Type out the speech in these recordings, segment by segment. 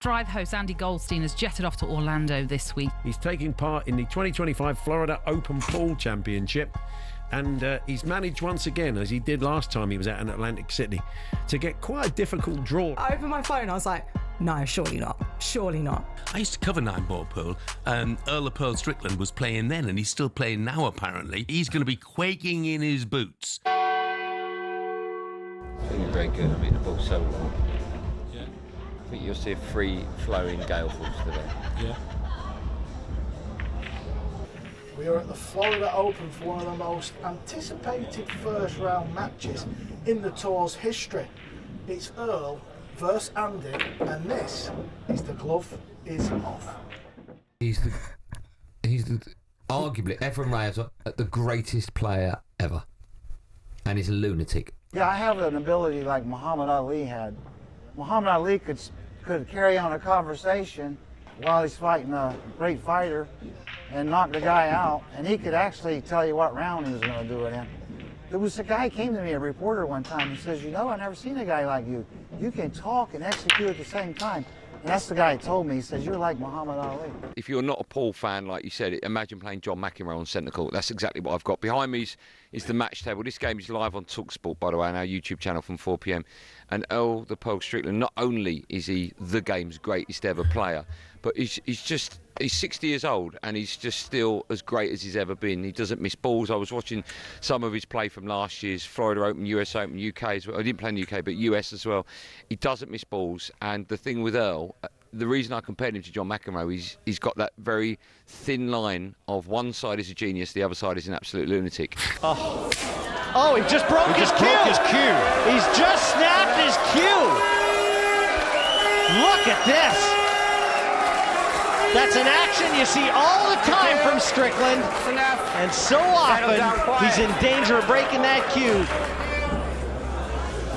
Drive host Andy Goldstein has jetted off to Orlando this week. He's taking part in the 2025 Florida Open Pool Championship, and he's managed once again, as he did last time he was out in Atlantic City, to get quite a difficult draw. I opened my phone, I was like, no, surely not, surely not. I used to cover 9-ball pool, and Earl of Pearl Strickland was playing then, and he's still playing now apparently. He's going to be quaking in his boots. I think you're very good. I mean, the ball's so long. Yeah. I think you'll see a free-flowing Galeforce today. Yeah. We are at the Florida Open for one of the most anticipated first-round matches in the tour's history. It's Earl versus Andy, and this is the glove is off. He's the arguably, everyone raves at the greatest player ever, and he's a lunatic. Yeah, I have an ability like Muhammad Ali had. Muhammad Ali could carry on a conversation while he's fighting a great fighter and knock the guy out, and he could actually tell you what round he was going to do it in. There was a guy came to me, a reporter one time, he says, you know, I've never seen a guy like you. You can talk and execute at the same time. And that's the guy who told me, he says, you're like Muhammad Ali. If you're not a Paul fan, like you said, imagine playing John McEnroe on centre court. That's exactly what I've got. Behind me is the match table. This game is live on talkSPORT, by the way, on our YouTube channel from 4 p.m. And Earl the Pearl Strickland, not only is he the game's greatest ever player, but he's 60 years old and he's just still as great as he's ever been. He doesn't miss balls. I was watching some of his play from last year's Florida Open, US Open, UK as well. I didn't play in the UK, but US as well. He doesn't miss balls. And the thing with Earl, the reason I compared him to John McEnroe is he's got that very thin line of one side is a genius, the other side is an absolute lunatic. Oh, he just broke his cue. He's just snapped his cue. Look at this. That's an action you see all the time from Strickland. And so often, he's in danger of breaking that cue.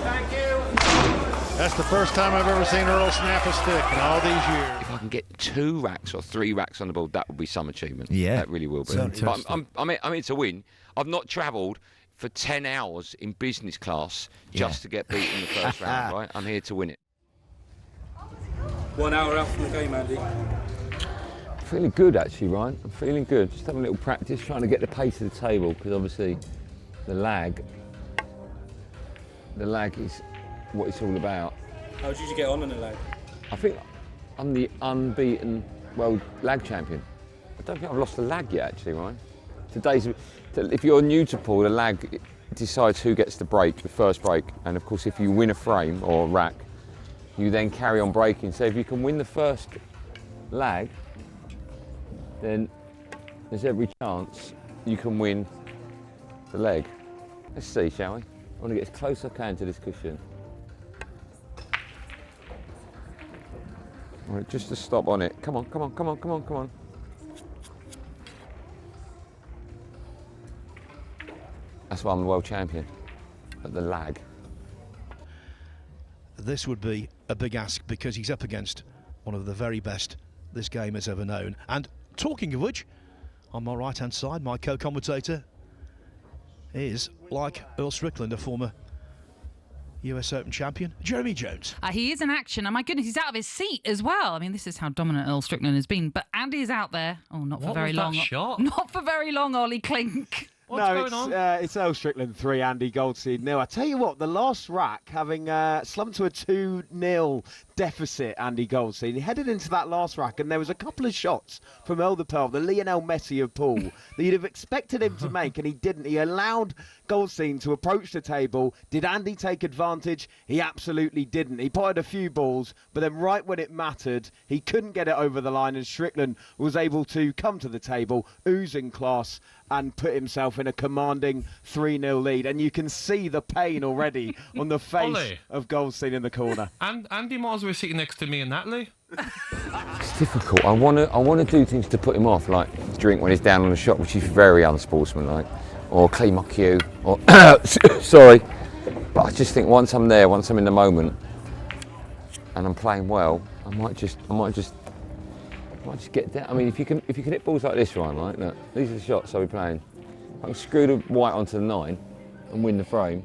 Thank you. That's the first time I've ever seen Earl snap a stick in all these years. If I can get 2 racks or 3 racks on the board, that would be some achievement. Yeah. That really will be. But I'm in to win. I've not travelled for 10 hours in business class just to get beat in the first round, right? I'm here to win it. 1 hour out from the game, Andy. Feeling good actually, Ryan. I'm feeling good. Just having a little practice, trying to get the pace of the table, because obviously the lag is what it's all about. How did you get on in the lag? I think I'm the unbeaten world lag champion. I don't think I've lost the lag yet actually, Ryan. If you're new to pool, the lag decides who gets the break, the first break, and of course if you win a frame or a rack, you then carry on breaking. So if you can win the first lag, then there's every chance you can win the leg. Let's see, shall we? I want to get as close as I can to this cushion. All right, just to stop on it. Come on, come on, come on, come on, come on. That's why I'm the world champion, at the lag. This would be a big ask because he's up against one of the very best this game has ever known. And talking of which, on my right hand side, my co-commentator is, like Earl Strickland, a former US Open champion, Jeremy Jones. He is in action, and my goodness, he's out of his seat as well. I mean, this is how dominant Earl Strickland has been. But Andy is out there. Oh, not for very long. Shot? Not for very long, Ollie Clink. What's going on? It's Earl Strickland 3, Andy Goldstein 0. I tell you what, the last rack, having slumped to a 2-0 deficit, Andy Goldstein, he headed into that last rack, and there was a couple of shots from Earl the Pearl, the Lionel Messi of pool, that you'd have expected him to make, and he didn't. He allowed Goldstein to approach the table. Did Andy take advantage? He absolutely didn't. He potted a few balls, but then right when it mattered, he couldn't get it over the line, and Strickland was able to come to the table, oozing class, and put himself in a commanding 3-0 lead. And you can see the pain already on the face Ollie. of Goldstein in the corner. And Andy might as well be sitting next to me and Natalie. It's difficult. I want to do things to put him off, like drink when he's down on the shot, which is very unsportsmanlike, or clean my cue, or sorry. But I just think once I'm there, once I'm in the moment, and I'm playing well, I might just get down. I mean, if you can hit balls like this, Ryan, right? Look, these are the shots I'll be playing. If I can screw the white onto the 9 and win the frame.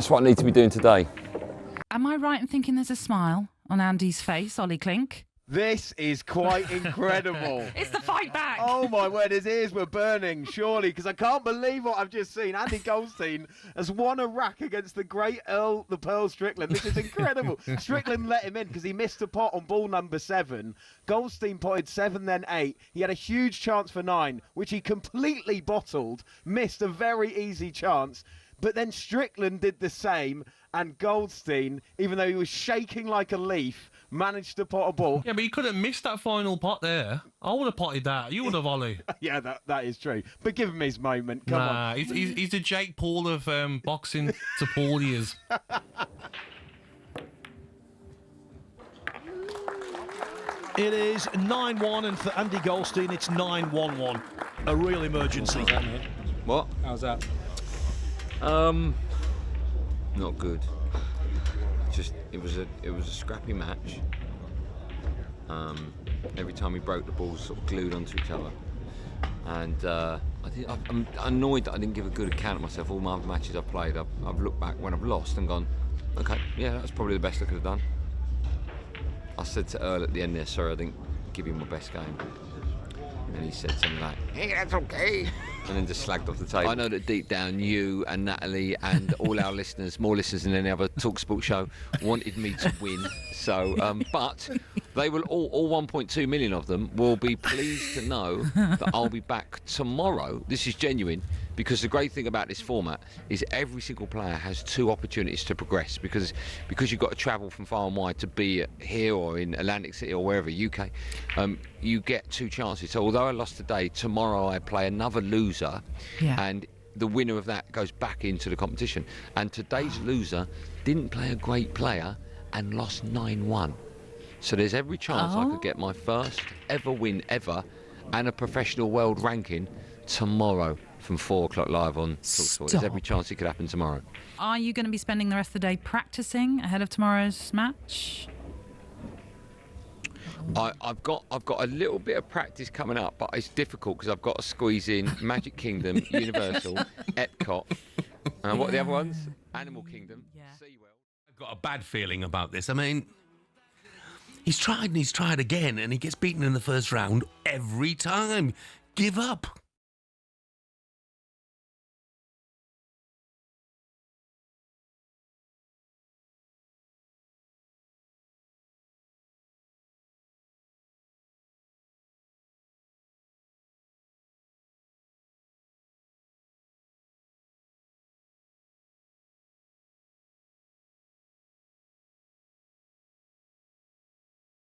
That's what I need to be doing today. Am I right in thinking there's a smile on Andy's face, Ollie Klink? This is quite incredible. It's the fight back. Oh my word, his ears were burning, surely, because I can't believe what I've just seen. Andy Goldstein has won a rack against the great Earl, the Pearl Strickland. This is incredible. Strickland let him in because he missed a pot on ball number 7. Goldstein potted 7, then 8. He had a huge chance for 9, which he completely bottled, missed a very easy chance. But then Strickland did the same, and Goldstein, even though he was shaking like a leaf, managed to pot a ball. Yeah, but he could have missed that final pot there. I would have potted that. You would have, Ollie. Yeah, that is true. But give him his moment. Come on. He's the Jake Paul of boxing to Paul he is. It is 9-1, and for Andy Goldstein, it's 9-1-1. A real emergency. What? How's that? Not good. Just it was a scrappy match. Every time we broke, the balls sort of glued onto each other, and I'm annoyed that I didn't give a good account of myself. All my other matches I've played, I've looked back when I've lost and gone, okay, yeah, that's probably the best I could have done. I said to Earl at the end there, sorry, I didn't give you my best game. And he said something like, hey, that's okay. And then just slagged off the table. I know that deep down you and Natalie and all our listeners, more listeners than any other talkSPORT show, wanted me to win. So, but they will all 1.2 million of them will be pleased to know that I'll be back tomorrow. This is genuine, because the great thing about this format is every single player has 2 opportunities to progress, because you've got to travel from far and wide to be here or in Atlantic City or wherever, UK. You get 2 chances. So although I lost today, tomorrow I play another loser, and the winner of that goes back into the competition. And today's loser didn't play a great player and lost 9-1. So there's every chance I could get my first ever win ever and a professional world ranking tomorrow from 4 o'clock live on talkSPORT. There's every chance it could happen tomorrow. Are you going to be spending the rest of the day practicing ahead of tomorrow's match? I've got a little bit of practice coming up, but it's difficult because I've got to squeeze in Magic Kingdom, Universal, Epcot, and what are the other ones? Animal Kingdom, SeaWorld. I've got a bad feeling about this. I mean, he's tried and he's tried again, and he gets beaten in the first round every time. Give up.